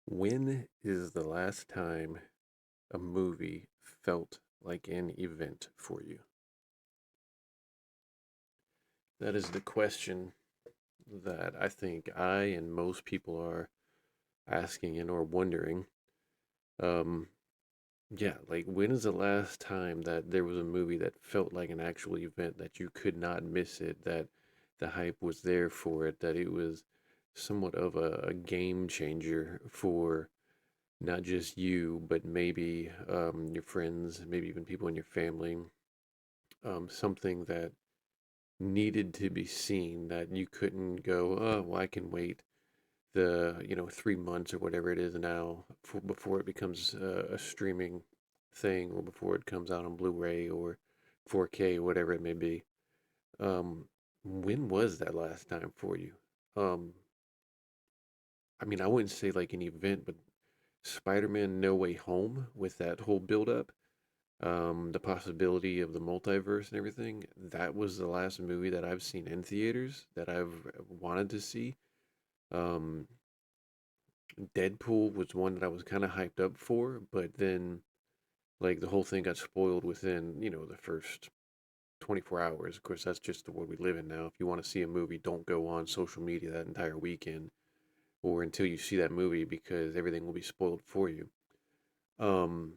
When is the last time a movie felt like an event for you? That is the question that I think I and most people are asking and or wondering. Um, yeah, like when is the last time that there was a movie that felt like an actual event that you could not miss it, that the hype was there for it, that it was somewhat of a game changer for not just you, but maybe your friends, maybe even people in your family, something that needed to be seen that you couldn't go, oh, well, I can wait 3 months or whatever it is now before it becomes a streaming thing or before it comes out on Blu-ray or 4K or whatever it may be. Um, when was that last time for you? Um, I mean, I wouldn't say like an event, but Spider-Man No Way Home with that whole build-up, the possibility of the multiverse and everything. That was the last movie that I've seen in theaters that I've wanted to see. Um, Deadpool was one that I was kind of hyped up for, but then like the whole thing got spoiled within, the first 24 hours. Of course, that's just the world we live in now. If you want to see a movie, don't go on social media that entire weekend or until you see that movie because everything will be spoiled for you. Um,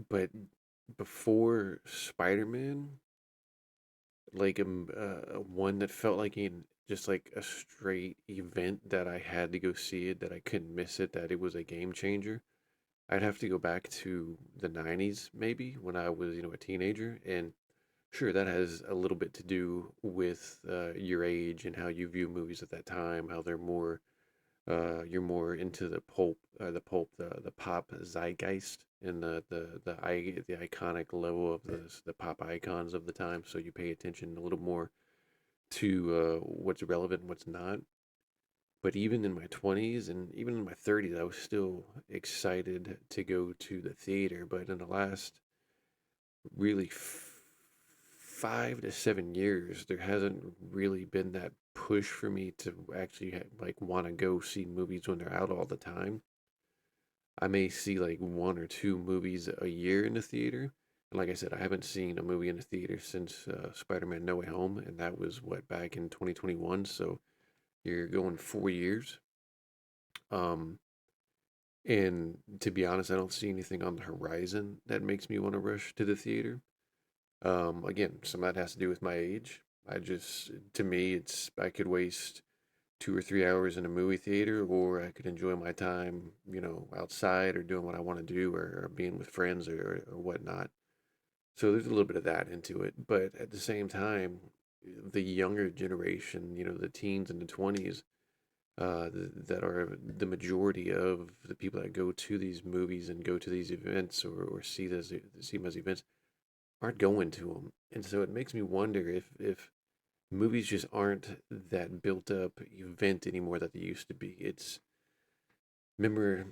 but before Spider-Man, like one that felt like just like a straight event that I had to go see it, that I couldn't miss it, that it was a game changer. I'd have to go back to the 90s maybe when I was, a teenager. And sure, that has a little bit to do with your age and how you view movies at that time, how they're more you're more into the pop zeitgeist and the iconic level of the pop icons of the time. So you pay attention a little more to what's relevant and what's not. But even in my 20s and even in my 30s, I was still excited to go to the theater. But in the last really 5 to 7 years, there hasn't really been that push for me to actually like want to go see movies when they're out all the time. I may see like one or two movies a year in the theater. And like I said, I haven't seen a movie in the theater since Spider-Man No Way Home, and that was what back in 2021. So you're going 4 years. Um, and to be honest, I don't see anything on the horizon that makes me want to rush to the theater. Again, some of that has to do with my age. To me, I could waste 2 or 3 hours in a movie theater, or I could enjoy my time, outside or doing what I want to do, or being with friends or whatnot. So there's a little bit of that into it. But at the same time, the younger generation, the teens and the 20s, that are the majority of the people that go to these movies and go to these events or see them as events aren't going to them. And so it makes me wonder if movies just aren't that built up event anymore that they used to be. It's remember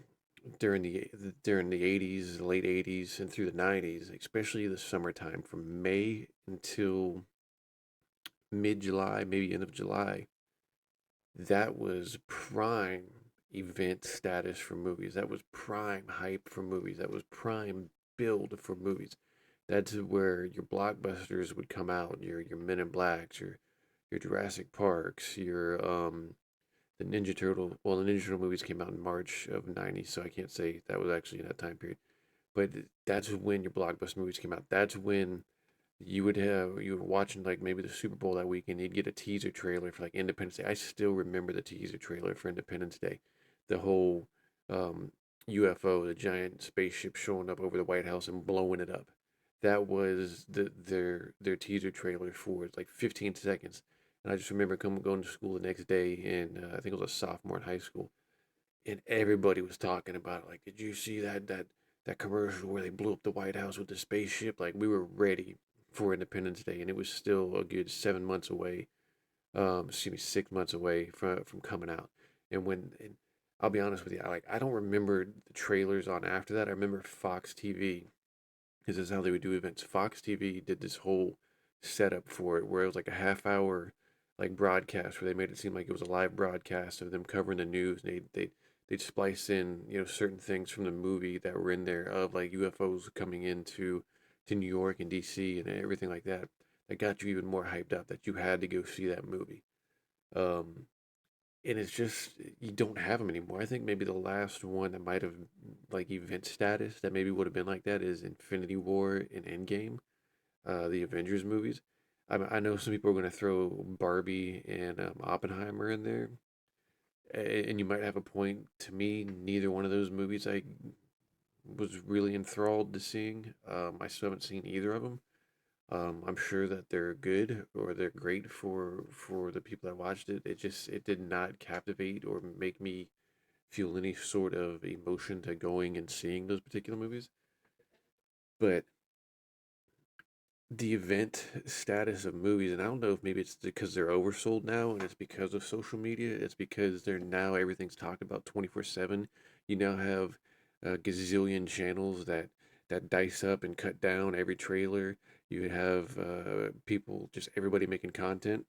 during the 80s, late 80s and through the 90s, especially the summertime from May until mid-July, maybe end of July, that was prime event status for movies. That was prime hype for movies. That was prime build for movies. That's where your blockbusters would come out. Your Men in Blacks, your Jurassic Parks, your the Ninja Turtle. Well, the Ninja Turtle movies came out in March of '90, so I can't say that was actually in that time period. But that's when your blockbuster movies came out. That's when you were watching like maybe the Super Bowl that weekend. You'd get a teaser trailer for like Independence Day. I still remember the teaser trailer for Independence Day. The whole um, UFO, the giant spaceship showing up over the White House and blowing it up. That was their teaser trailer for it's like 15 seconds. And I just remember going to school the next day, and I think it was a sophomore in high school, and everybody was talking about it. Like, did you see that commercial where they blew up the White House with the spaceship? Like, we were ready for Independence Day, and it was still a good 7 months away. Excuse me, 6 months away from coming out. And I'll be honest with you, I don't remember the trailers on after that. I remember Fox TV because this is how they would do events. Fox TV did this whole setup for it where it was like a half hour like broadcast where they made it seem like it was a live broadcast of them covering the news. they'd splice in, certain things from the movie that were in there of like UFOs coming into to New York and DC and everything like that. That got you even more hyped up that you had to go see that movie. Um, and it's just you don't have them anymore. I think maybe the last one that might have like event status that maybe would have been like that is Infinity War and Endgame, the Avengers movies. I know some people are going to throw Barbie and Oppenheimer in there, and you might have a point. To me, neither one of those movies I was really enthralled to seeing. I still haven't seen either of them. I'm sure that they're good or they're great for the people that watched it. It did not captivate or make me feel any sort of emotion to going and seeing those particular movies. But the event status of movies, and I don't know if maybe it's because they're oversold now and it's because of social media. It's because they're now everything's talked about 24/7. You now have a gazillion channels that dice up and cut down every trailer. You have people, just everybody making content,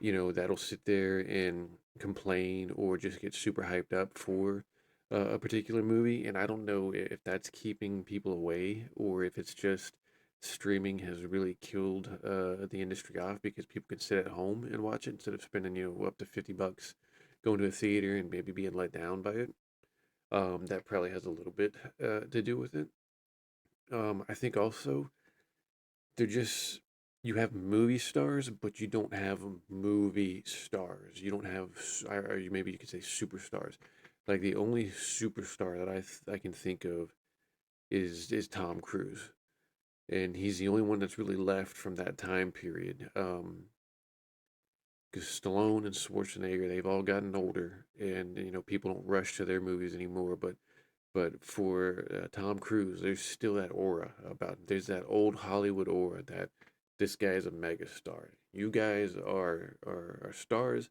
that'll sit there and complain or just get super hyped up for a particular movie. And I don't know if that's keeping people away or if it's just streaming has really killed the industry off because people can sit at home and watch it instead of spending, up to $50 going to a theater and maybe being let down by it. That probably has a little bit to do with it. I think also they're just you have movie stars, but you don't have movie stars. You don't have, or maybe you could say superstars. Like the only superstar that I can think of is Tom Cruise, and he's the only one that's really left from that time period. Because Stallone and Schwarzenegger, they've all gotten older, and people don't rush to their movies anymore. But for Tom Cruise, there's still that aura about. There's that old Hollywood aura that this guy is a mega star. You guys are stars,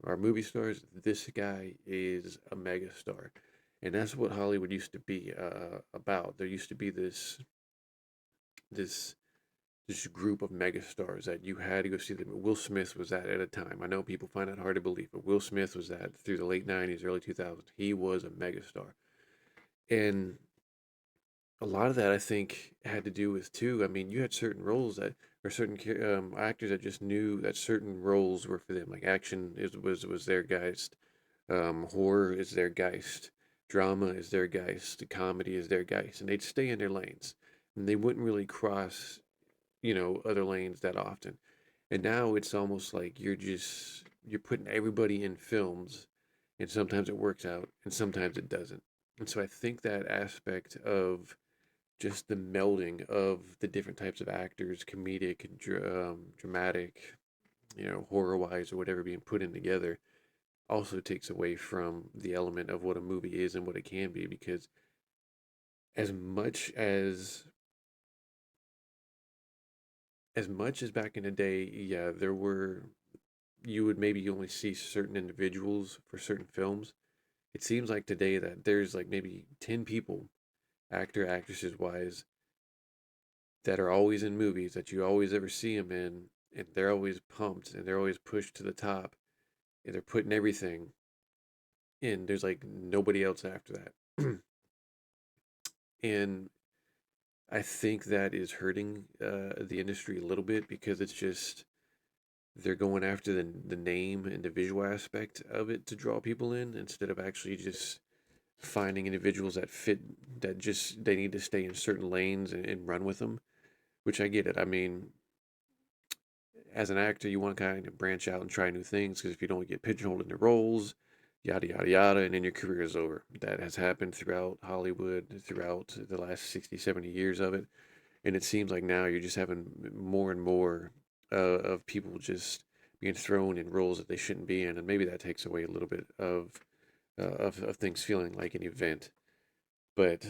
are movie stars. This guy is a mega star, and that's what Hollywood used to be about. There used to be this this group of mega stars that you had to go see them. Will Smith was that at a time. I know people find that hard to believe, but Will Smith was that through the late '90s, early 2000s. He was a mega star, and a lot of that I think had to do with too. I mean, you had certain roles that or certain actors that just knew that certain roles were for them. Like action was their geist, horror is their geist, drama is their geist, comedy is their geist, and they'd stay in their lanes, and they wouldn't really cross, other lanes that often. And now it's almost like you're putting everybody in films, and sometimes it works out, and sometimes it doesn't. And so I think that aspect of just the melding of the different types of actors, comedic, dramatic, horror wise or whatever being put in together, also takes away from the element of what a movie is and what it can be. Because as much as back in the day, yeah, there were you would maybe only see certain individuals for certain films. It seems like today that there's like maybe 10 people, actresses wise, that are always in movies that you always ever see them in, and they're always pumped and they're always pushed to the top, and they're putting everything in. There's like nobody else after that, and I think that is hurting the industry a little bit because it's just they're going after the name and the visual aspect of it to draw people in instead of actually just finding individuals that fit that just they need to stay in certain lanes and run with them, which I get it. I mean, as an actor, you want to kind of branch out and try new things because if you don't get pigeonholed into roles, yada yada yada, and then your career is over. That has happened throughout Hollywood, throughout the last 60, 70 years of it. And it seems like now you're just having more and more of people just being thrown in roles that they shouldn't be in. And maybe that takes away a little bit of things feeling like an event. But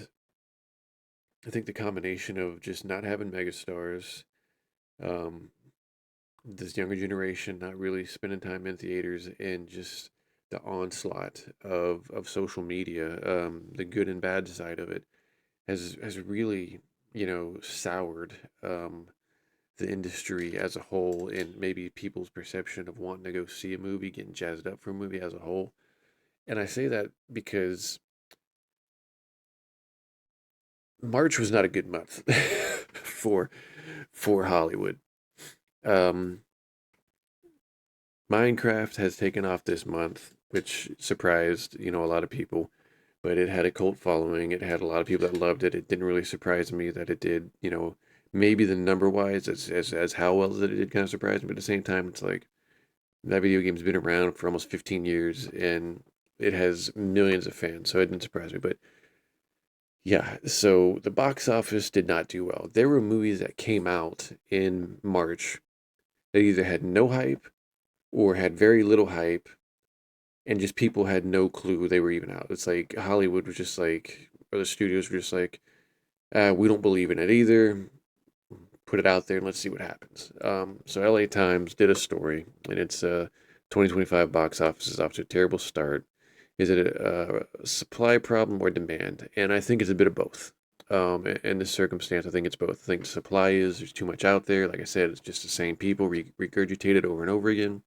I think the combination of just not having megastars, um, this younger generation not really spending time in theaters and just the onslaught of social media, the good and bad side of it has really, soured the industry as a whole and maybe people's perception of wanting to go see a movie, getting jazzed up for a movie as a whole. And I say that because March was not a good month for Hollywood. Um, Minecraft has taken off this month, which surprised, a lot of people, but it had a cult following. It had a lot of people that loved it. It didn't really surprise me that it did, maybe the number wise as how well as it did kind of surprised me, but at the same time it's like that video game's been around for almost 15 years and it has millions of fans, so it didn't surprise me. But yeah, so the box office did not do well. There were movies that came out in March that either had no hype or had very little hype, and just people had no clue they were even out. It's like Hollywood was just like, or the studios were just like, we don't believe in it either. Put it out there and let's see what happens. So LA Times did a story, and it's 2025 box office is off to a terrible start. Is it a supply problem or demand? And I think it's a bit of both. In this circumstance, I think it's both. I think the supply is there's too much out there. Like I said, it's just the same people regurgitated over and over again.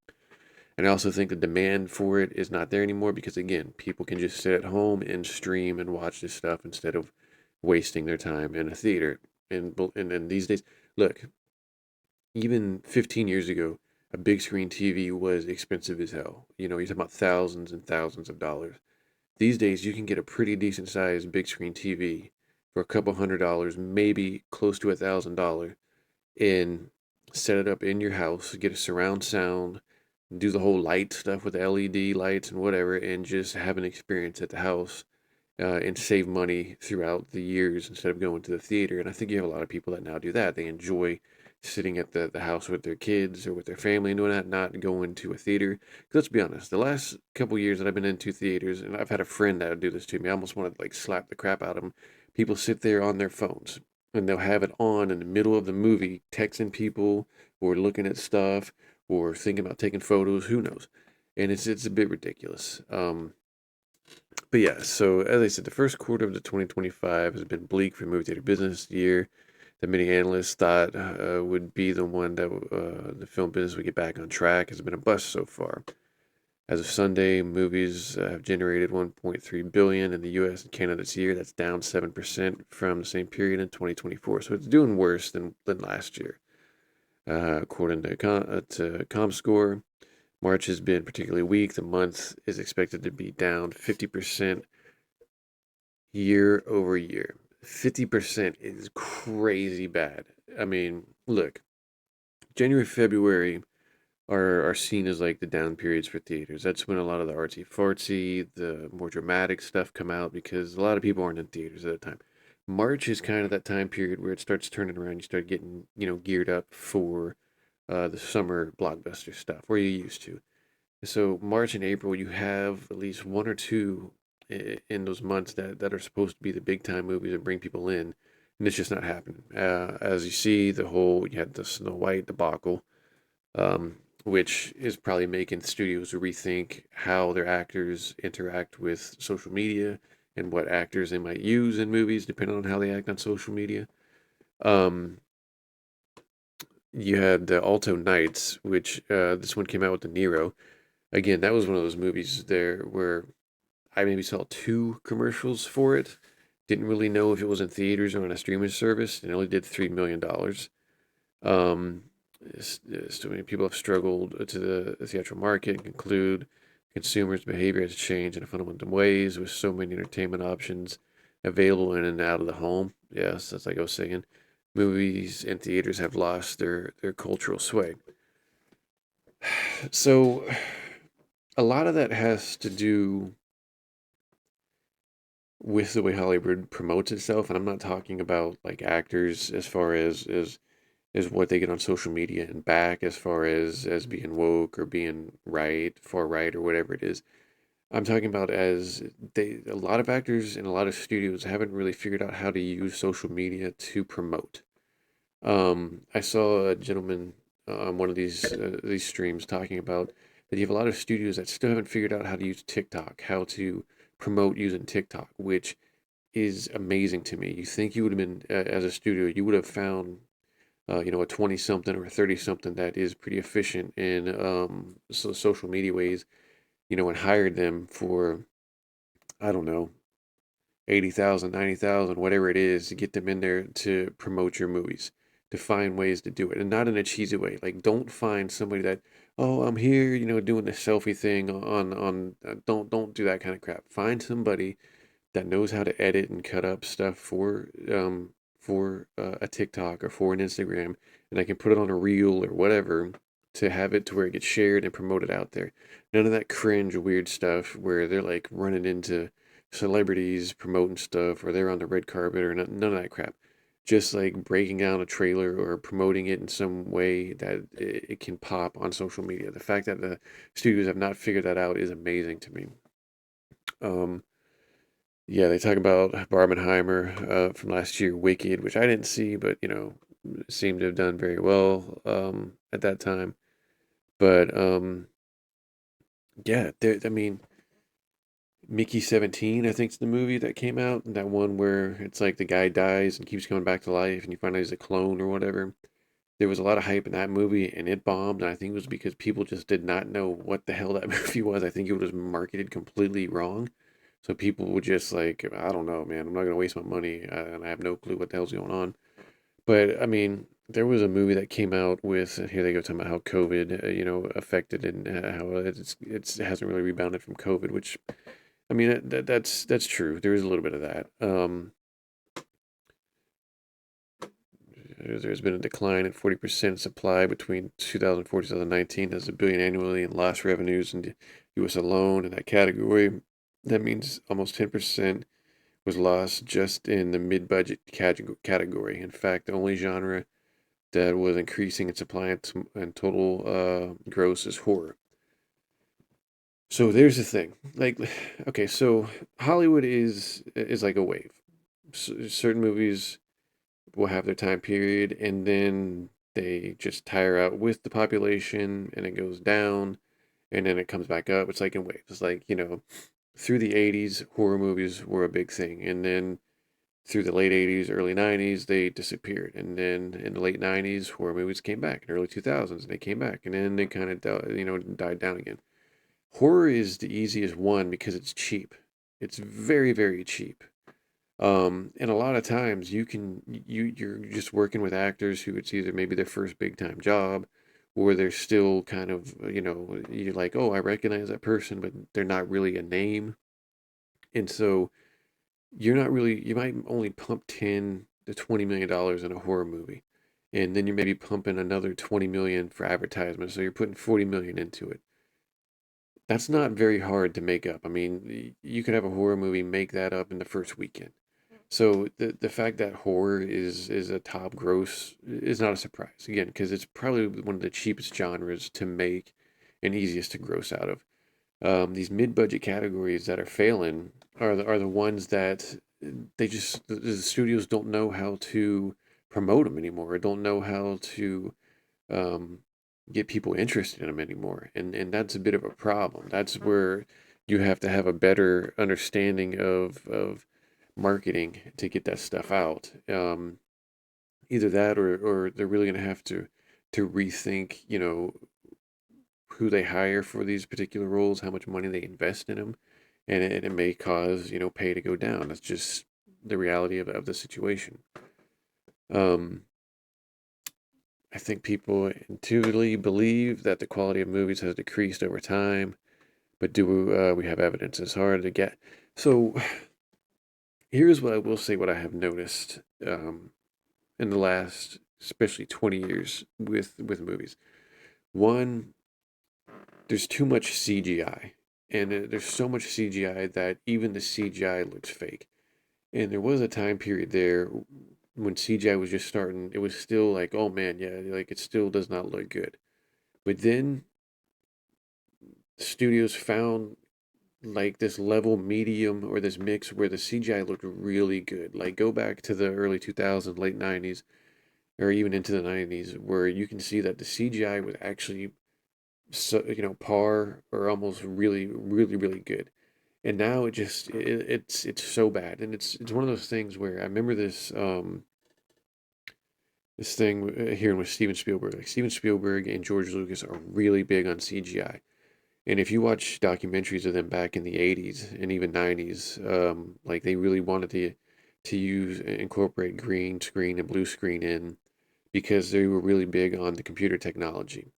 And I also think the demand for it is not there anymore because, again, people can just sit at home and stream and watch this stuff instead of wasting their time in a theater. And these days, look, even 15 years ago, a big screen TV was expensive as hell. You're talking about thousands and thousands of dollars. These days, you can get a pretty decent sized big screen TV for a couple $100, maybe close to $1,000, and set it up in your house, get a surround sound, do the whole light stuff with the LED lights and whatever, and just have an experience at the house and save money throughout the years instead of going to the theater. And I think you have a lot of people that now do that. They enjoy sitting at the house with their kids or with their family and doing that, not going to a theater. 'Cause let's be honest, the last couple years that I've been into theaters, and I've had a friend that would do this to me, I almost want to like slap the crap out of them. People sit there on their phones and they'll have it on in the middle of the movie, texting people or looking at stuff or thinking about taking photos, who knows? And it's a bit ridiculous. But yeah, so as I said, the first quarter of the 2025 has been bleak for movie theater business year that many analysts thought would be the one that the film business would get back on track has been a bust so far. As of Sunday, movies have generated 1.3 billion in the U.S. and Canada this year. That's down 7% from the same period in 2024. So it's doing worse than last year, according to ComScore. March has been particularly weak. The month is expected to be down 50% year over year. 50% is crazy bad. I mean, look, January, February are seen as like the down periods for theaters. That's when a lot of the artsy fartsy, the more dramatic stuff come out because a lot of people aren't in theaters at that time. March is kind of that time period where it starts turning around. You start getting, geared up for the summer blockbuster stuff, where you used to. So March and April, you have at least one or two in those months that are supposed to be the big time movies and bring people in, and it's just not happening. As you see, you had the Snow White debacle, which is probably making studios rethink how their actors interact with social media and what actors they might use in movies, depending on how they act on social media. Um, you had the Alto Nights, which this one came out with De Niro. Again, that was one of those movies there where I maybe saw two commercials for it. Didn't really know if it was in theaters or on a streaming service, and it only did $3 million. Um, so many people have struggled to the theatrical market and conclude consumers' behavior has changed in fundamental ways with so many entertainment options available in and out of the home. Yes, that's like I was saying. Movies and theaters have lost their cultural sway. So a lot of that has to do with the way Hollywood promotes itself, and I'm not talking about like actors as far as what they get on social media and back as far as being woke or being right, far right or whatever it is. I'm talking about as a lot of actors and a lot of studios haven't really figured out how to use social media to promote. I saw a gentleman on one of these streams talking about that you have a lot of studios that still haven't figured out how to use TikTok, how to promote using TikTok, which is amazing to me. You think you would have been as a studio, you would have found a 20 something or a 30 something that is pretty efficient in social media ways, and hired them for I don't know, 80,000, 90,000, whatever it is, to get them in there to promote your movies, to find ways to do it, and not in a cheesy way. Like, don't find somebody that, oh, I'm here, doing the selfie thing on. Don't do that kind of crap. Find somebody that knows how to edit and cut up stuff for a TikTok or for an Instagram, and I can put it on a reel or whatever to have it to where it gets shared and promoted out there. None of that cringe weird stuff where they're like running into celebrities promoting stuff or they're on the red carpet or none of that crap. Just like breaking down a trailer or promoting it in some way that it can pop on social media. The fact that the studios have not figured that out is amazing to me. Um, yeah, they talk about Barbenheimer from last year, Wicked, which I didn't see, but seemed to have done very well at that time. But yeah, I mean, Mickey 17, I think it's the movie that came out, that one where it's like the guy dies and keeps coming back to life, and you find out he's a clone or whatever. There was a lot of hype in that movie, and it bombed. And I think it was because people just did not know what the hell that movie was. I think it was marketed completely wrong. So people would just like, I don't know, man. I'm not gonna waste my money, and I have no clue what the hell's going on. But I mean, there was a movie that came out with, and here they go talking about how COVID, affected and how it hasn't really rebounded from COVID. Which, I mean, that's true. There is a little bit of that. There's been a decline in 40% supply between 2004 and 2019. That's $1 billion annually in lost revenues in the U.S. alone in that category. That means almost 10% was lost just in the mid-budget category. In fact, the only genre that was increasing in supply and total gross is horror. So there's the thing. Like, okay, so Hollywood is like a wave. Certain movies will have their time period, and then they just tire out with the population, and it goes down, and then it comes back up. It's like in waves. It's like, through the 80s, horror movies were a big thing, and then through the late 80s, early 90s, they disappeared. And then in the late 90s, horror movies came back. In early 2000s, they came back, and then they kind of died down again. Horror is the easiest one because it's cheap. It's very, very cheap. And a lot of times you're just working with actors who it's either maybe their first big time job, or they're still kind of, you're like, oh, I recognize that person, but they're not really a name. And so you're not really, you might only pump 10 to $20 million in a horror movie. And then you maybe pumping another 20 million for advertisement. So you're putting 40 million into it. That's not very hard to make up. I mean, you could have a horror movie make that up in the first weekend. So the fact that horror is a top gross is not a surprise. Again, because it's probably one of the cheapest genres to make and easiest to gross out of. These mid-budget categories that are failing are the ones that the studios don't know how to promote them anymore, or don't know how to um, get people interested in them anymore, and that's a bit of a problem. That's where you have to have a better understanding of marketing to get that stuff out. Either that, or they're really going to have to rethink, who they hire for these particular roles, how much money they invest in them, and it may cause pay to go down. That's just the reality of the situation. Um, I think people intuitively believe that the quality of movies has decreased over time, but do we have evidence? It's hard to get. So here's what I will say: what I have noticed in the last, especially 20 years with movies. One, there's too much CGI, and there's so much CGI that even the CGI looks fake. And there was a time period there when CGI was just starting. It was still like, oh man, yeah, like it still does not look good. But then studios found like this level medium or this mix where the CGI looked really good. Like go back to the early 2000s, late 90s, or even into the 90s, where you can see that the CGI was actually so, par or almost really, really, really good. And now it's so bad, and it's one of those things where I remember this thing here with Steven Spielberg. Like Steven Spielberg and George Lucas are really big on CGI, And if you watch documentaries of them back in the 80s and even 90s, like they really wanted to use incorporate green screen and blue screen in because they were really big on the computer technology.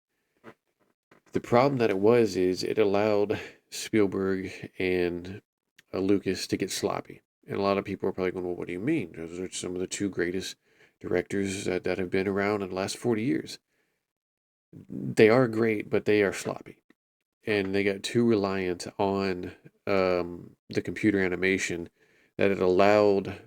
The problem that it was is it allowed Spielberg and Lucas to get sloppy. And a lot of people are probably going, well, what do you mean? Those are some of the two greatest directors that have been around in the last 40 years. They are great, but they are sloppy. And they got too reliant on the computer animation that it allowed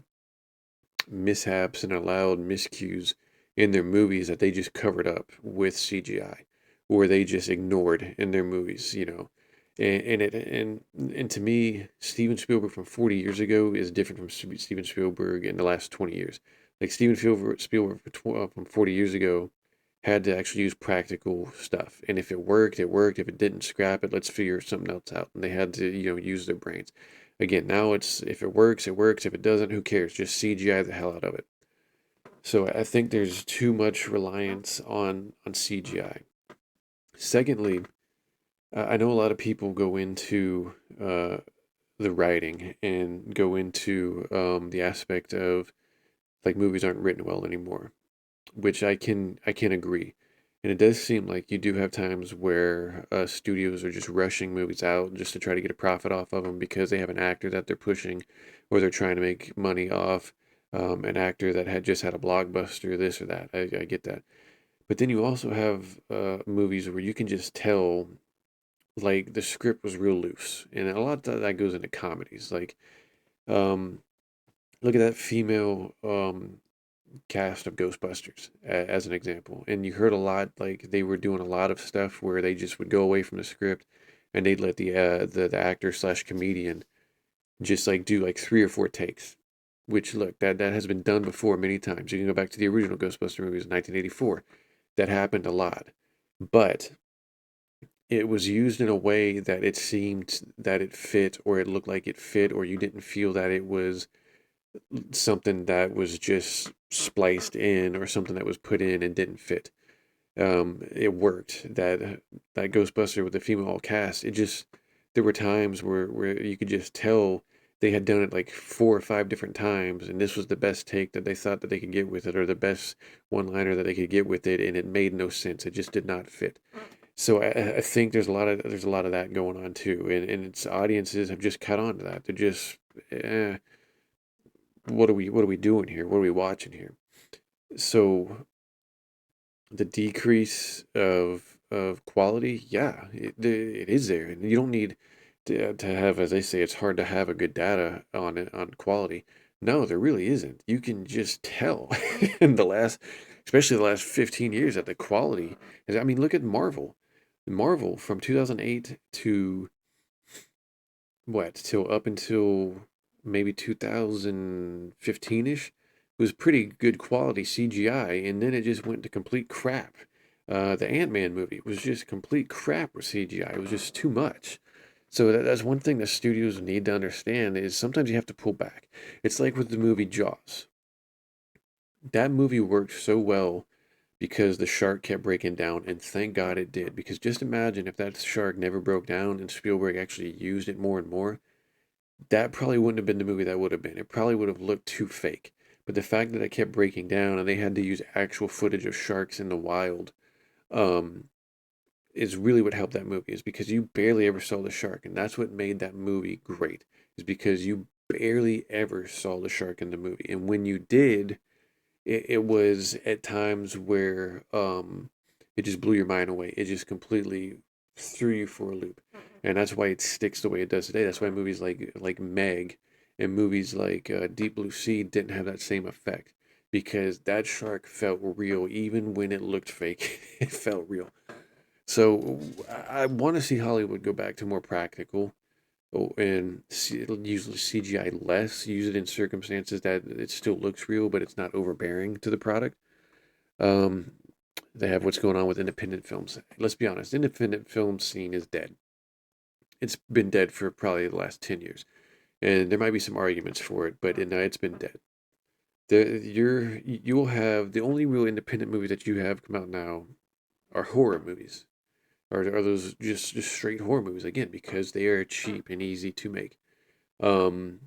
mishaps and allowed miscues in their movies that they just covered up with CGI or they just ignored in their movies, you know. And to me, Steven Spielberg from 40 years ago is different from Steven Spielberg in the last 20 years. Like Spielberg from 40 years ago had to actually use practical stuff. And if it worked, it worked. If it didn't, scrap it. Let's figure something else out. And they had to, you know, use their brains. Again, now it's if it works, it works. If it doesn't, who cares? Just CGI the hell out of it. So I think there's too much reliance on CGI. Secondly, I know a lot of people go into the writing and go into the aspect of like movies aren't written well anymore, which I can agree. And it does seem like you do have times where studios are just rushing movies out just to try to get a profit off of them because they have an actor that they're pushing, or they're trying to make money off an actor that had just had a blockbuster, this or that. I get that. But then you also have movies where you can just tell, like the script was real loose, and a lot of that goes into comedies. Like, um, look at that female cast of Ghostbusters as an example. And you heard a lot like they were doing a lot of stuff where they just would go away from the script and they'd let the actor slash comedian just like do like three or four takes. Which look that has been done before many times. You can go back to the original Ghostbuster movies in 1984. That happened a lot, but it was used in a way that it seemed that it fit, or it looked like it fit, or you didn't feel that it was something that was just spliced in or something that was put in and didn't fit. It worked. That Ghostbuster with the female cast, it just there were times where you could just tell they had done it like four or five different times, and this was the best take that they thought that they could get with it, or the best one-liner that they could get with it, and it made no sense. It just did not fit. So I think there's a lot of that going on too, and its audiences have just caught on to that. They're just, eh, what are we doing here? What are we watching here? So the decrease of quality, yeah, it is there, and you don't need to have, as they say, it's hard to have a good data on it on quality. No, there really isn't. You can just tell in the last, especially the last 15 years, that the quality is. I mean, look at Marvel. Marvel from 2008 to what till up until maybe 2015ish was pretty good quality CGI, and then it just went to complete crap. The Ant-Man movie was just complete crap with CGI. It was just too much. So that's one thing that studios need to understand is sometimes you have to pull back. It's like with the movie Jaws. That movie worked so well because the shark kept breaking down, and thank God it did. Because just imagine if that shark never broke down and Spielberg actually used it more and more, that probably wouldn't have been the movie that would have been. It probably would have looked too fake. But the fact that it kept breaking down and they had to use actual footage of sharks in the wild, um, is really what helped that movie. Is because you barely ever saw the shark, and that's what made that movie great. Is because you barely ever saw the shark in the movie, and when you did, it was at times where it just blew your mind away. It just completely threw you for a loop, and that's why it sticks the way it does today. That's why movies like Meg and movies like Deep Blue Sea didn't have that same effect because that shark felt real even when it looked fake. It felt real. So I want to see Hollywood go back to more practical. Oh, and use CGI less. Use it in circumstances that it still looks real, but it's not overbearing to the product. Um, they have what's going on with independent films. Let's be honest, independent film scene is dead. It's been dead for probably the last 10 years, and there might be some arguments for it, but it's been dead. You'll have the only real independent movies that you have come out now are horror movies. Or are those just straight horror movies again because they are cheap and easy to make? Um,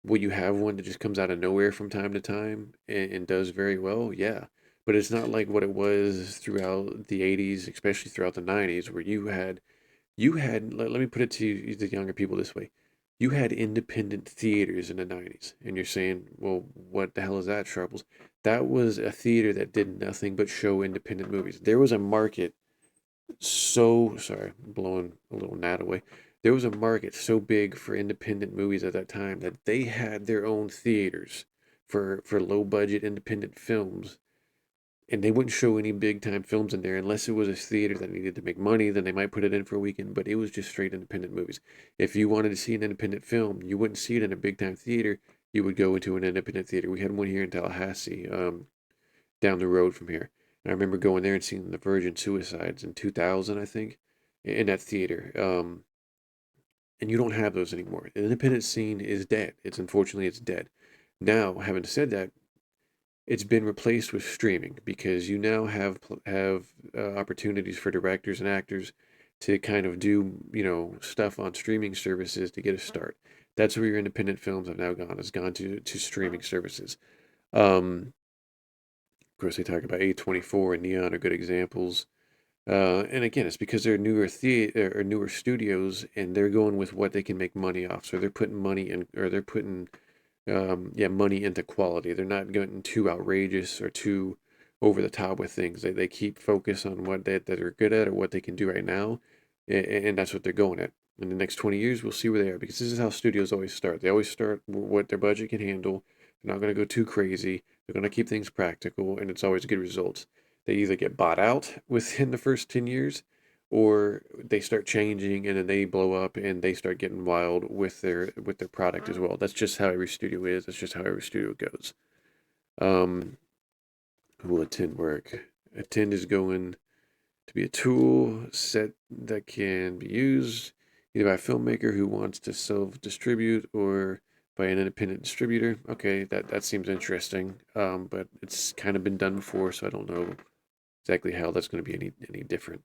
will you have one that just comes out of nowhere from time to time and does very well? Yeah. But it's not like what it was throughout the 80s, especially throughout the 90s, where let me put it to you, the younger people this way. You had independent theaters in the 90s, and you're saying, well, what the hell is that, Sharples? That was a theater that did nothing but show independent movies. There was a market so, sorry, blowing a little gnat away. There was a market so big for independent movies at that time that they had their own theaters for low budget independent films, and they wouldn't show any big time films in there unless it was a theater that needed to make money. Then they might put it in for a weekend, but it was just straight independent movies. If you wanted to see an independent film, you wouldn't see it in a big time theater. You would go into an independent theater. We had one here in Tallahassee, down the road from here. And I remember going there and seeing the Virgin Suicides in 2000, I think, in that theater. And you don't have those anymore. The independent scene is dead. It's dead. Now, having said that, it's been replaced with streaming because you now have opportunities for directors and actors to kind of do stuff on streaming services to get a start. That's where your independent films have now gone. Has gone to streaming services. Um, of course, they talk about A24 and Neon are good examples. And again, it's because they're newer theater or newer studios, and they're going with what they can make money off. So they're putting money in, or they're putting money into quality. They're not getting too outrageous or too over the top with things. They keep focus on what that they're good at or what they can do right now, and that's what they're going at. In the next 20 years, we'll see where they are because this is how studios always start. They always start what their budget can handle. They're not going to go too crazy. They're going to keep things practical, and it's always good results. They either get bought out within the first 10 years or they start changing and then they blow up and they start getting wild with their product as well. That's just how every studio is. That's just how every studio goes. Um, who will attend work? Attend is going to be a tool set that can be used either by a filmmaker who wants to self-distribute or by an independent distributor. Okay, that seems interesting. But it's kind of been done before, so I don't know exactly how that's going to be any different.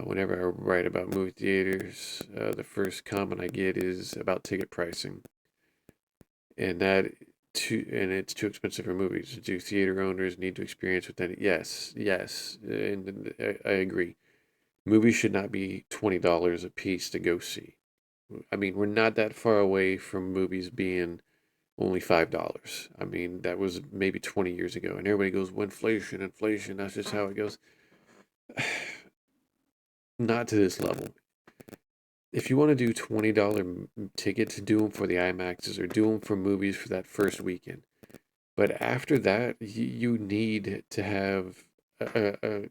Whenever I write about movie theaters, the first comment I get is about ticket pricing, and it's too expensive for movies. Do theater owners need to experience with that? Yes, yes, and I agree. Movies should not be $20 a piece to go see. I mean, we're not that far away from movies being only $5. I mean, that was maybe 20 years ago, and everybody goes, well, inflation, inflation. That's just how it goes. Not to this level. If you want to do $20 tickets, do them for the IMAXs or do them for movies for that first weekend. But after that, you need to have a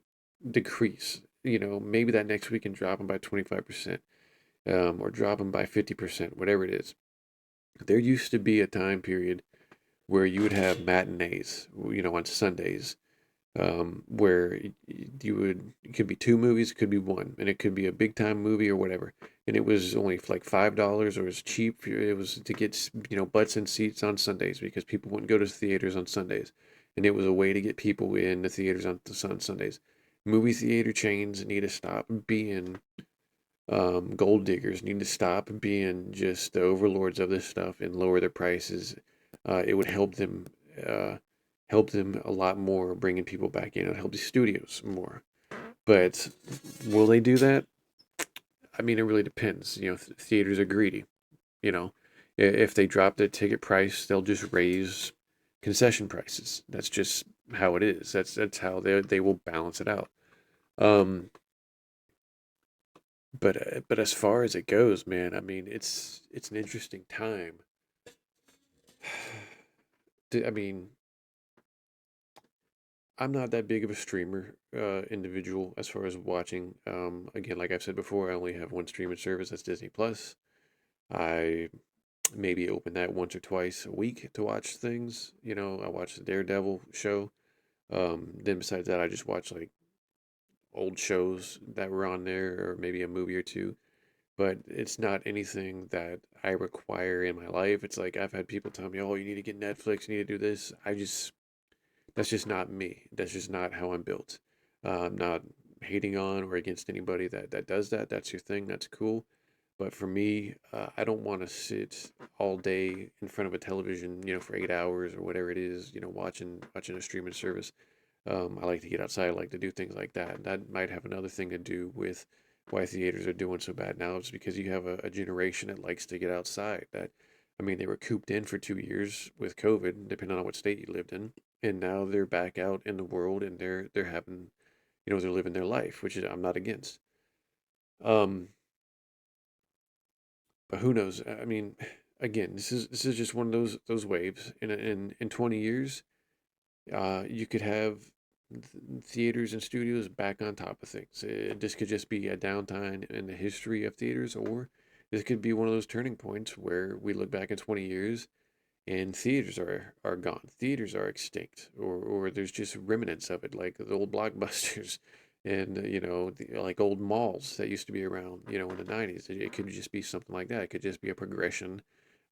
decrease. Maybe that next weekend drop them by 25%, or drop them by 50%, whatever it is. There used to be a time period where you would have matinees, on Sundays, where it could be two movies, it could be one, and it could be a big time movie or whatever. And it was only like $5 or it was cheap. It was to get, butts and seats on Sundays because people wouldn't go to theaters on Sundays. And it was a way to get people in the theaters on Sundays. Movie theater chains need to stop being gold diggers, need to stop being just the overlords of this stuff and lower their prices. It would uh, help them a lot more, bringing people back in. It would help the studios more. But will they do that? I mean, it really depends. Theaters are greedy. You know, if they drop the ticket price, they'll just raise concession prices. That's just how it is. That's how they will balance it out. Um, but as far as it goes, man, I mean, it's an interesting time. I mean, I'm not that big of a streamer individual as far as watching. Again, like I've said before, I only have one streaming service. That's Disney Plus. I maybe open that once or twice a week to watch things. I watch the Daredevil show. Then besides that, I just watch like old shows that were on there, or maybe a movie or two. But it's not anything that I require in my life. It's like I've had people tell me, "Oh, you need to get Netflix. You need to do this." That's just not me. That's just not how I'm built. I'm not hating on or against anybody that does that. That's your thing. That's cool. But for me, I don't want to sit all day in front of a television, for 8 hours or whatever it is, watching a streaming service. I like to get outside. I like to do things like that. And that might have another thing to do with why theaters are doing so bad now. It's because you have a generation that likes to get outside. I mean, they were cooped in for 2 years with COVID, depending on what state you lived in, and now they're back out in the world and they're having, they're living their life, which is I'm not against. Um, but who knows? I mean, again, this is just one of those waves. In 20 years, you could have theaters and studios back on top of things. This could just be a downtime in the history of theaters, or this could be one of those turning points where we look back in 20 years and theaters are gone. Theaters are extinct, or there's just remnants of it, like the old blockbusters, and like old malls that used to be around, in the '90s. It could just be something like that. It could just be a progression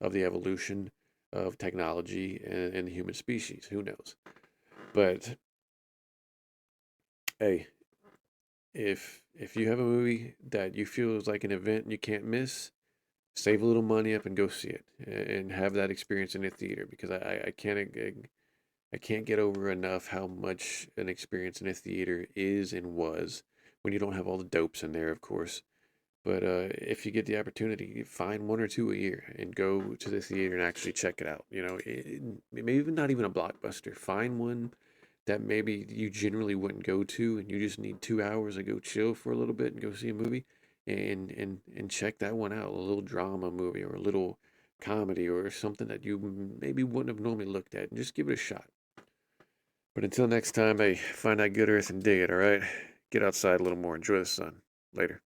of the evolution of technology and the human species. Who knows? But hey, if you have a movie that you feel is like an event you can't miss, save a little money up and go see it and have that experience in a theater because I can't get over enough how much an experience in a theater is and was when you don't have all the dopes in there, of course. But if you get the opportunity, find one or two a year and go to the theater and actually check it out. Maybe not even a blockbuster. Find one that maybe you generally wouldn't go to, and you just need 2 hours to go chill for a little bit and go see a movie, and check that one out. A little drama movie or a little comedy or something that you maybe wouldn't have normally looked at, and just give it a shot. But until next time, hey, find that good earth and dig it. All right, get outside a little more. Enjoy the sun. Later.